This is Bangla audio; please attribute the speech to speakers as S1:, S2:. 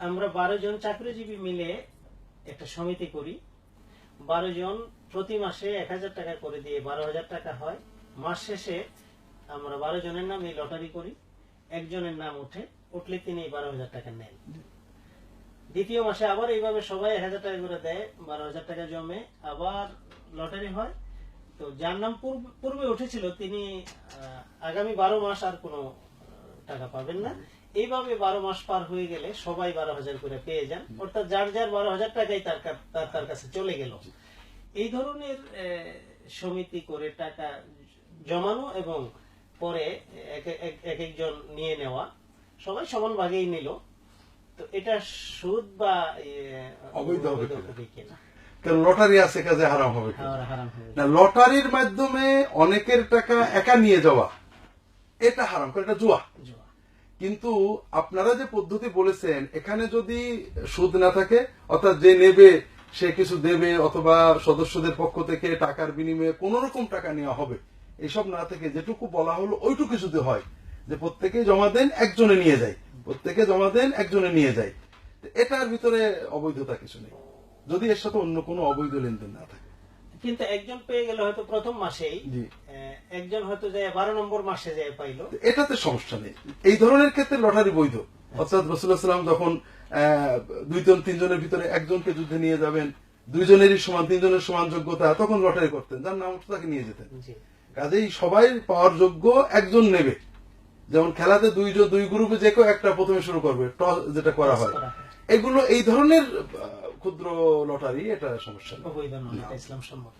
S1: আমরা 12 জন চাকরিজীবী মিলে একটা সমিতি করি। 12 জন প্রতি মাসে 1000 টাকা করে দিয়ে 12,000 টাকা হয়। মাস শেষে আমরা 12 জনের নামে লটারি করি। একজনের নাম উঠলে তিনি 12,000 টাকা নেন। দ্বিতীয় মাসে আবার এইভাবে সবাই 1000 টাকা করে দেয়, 12,000 টাকা জমে আবার লটারি হয়। তো যার নাম পূর্বে উঠেছিল তিনি আগামী 12 মাস আর কোনো টাকা পাবেন না। এইভাবে 12 মাস পার হয়ে গেলে সবাই 12,000 করে পেয়ে যান, অর্থাৎ যার যার 12,000 টাকাই তার কাছে চলে গেল। এই ধরনের সমিতি করে টাকা জমানো এবং পরে এক একজন নিয়ে নেওয়া, সবাই সমান ভাগেই নিল। তো এটা সুদ বা
S2: অবৈধ হবে
S1: কিনা?
S2: কারণ লটারি আছে, কাজে হারাম হবে
S1: হারাম হবে
S2: না। লটারির মাধ্যমে অনেকের টাকা একা নিয়ে যাওয়া এটা হারাম, কারণ এটা জুয়া। কিন্তু আপনারা যে পদ্ধতি বলেছেন, এখানে যদি সুদ না থাকে, অর্থাৎ যে নেবে সে কিছু দেবে, অথবা সদস্যদের পক্ষ থেকে টাকার বিনিময়ে কোন রকম টাকা নেওয়া হবে, এসব না থেকে যেটুকু বলা হলো ওইটুকু যদি হয়, যে প্রত্যেকে জমা দেন একজনে নিয়ে যায়, প্রত্যেকে জমা দেন একজনে নিয়ে যায়, এটার ভিতরে অবৈধতা কিছু নেই, যদি এর সাথে অন্য কোনো অবৈধ লেনদেন না থাকে।
S1: কিন্তু একজন পেয়ে গেল হয়তো প্রথম মাসেই, একজন হয়তো যে 12 নম্বর মাসে যায় পাইলো,
S2: এটাতে সমস্যা নেই। এই ধরনের ক্ষেত্রে লটারি বৈধ। অর্থাৎ রাসূলুল্লাহ সাল্লাল্লাহু আলাইহি ওয়াসাল্লাম যখন 2-3 জনের ভিতরে একজনকে যুদ্ধে নিয়ে যাবেন, 2 জনেরই সমান, 3 জনের সমান যোগ্যতা, তখন লটারি করতেন, যার নাম উঠতো তাকে নিয়ে যেতেন। কাজেই সবাই পাওয়ার যোগ্য একজন নেবে। যেমন খেলাতে দুই গ্রুপে যে কেউ একটা প্রথমে শুরু করবে, টস যেটা করা হয়, এগুলো এই ধরনের ক্ষুদ্র লটারি, এটা সমস্যা নেই,
S1: অবৈধ নয়, ইসলাম সম্মত।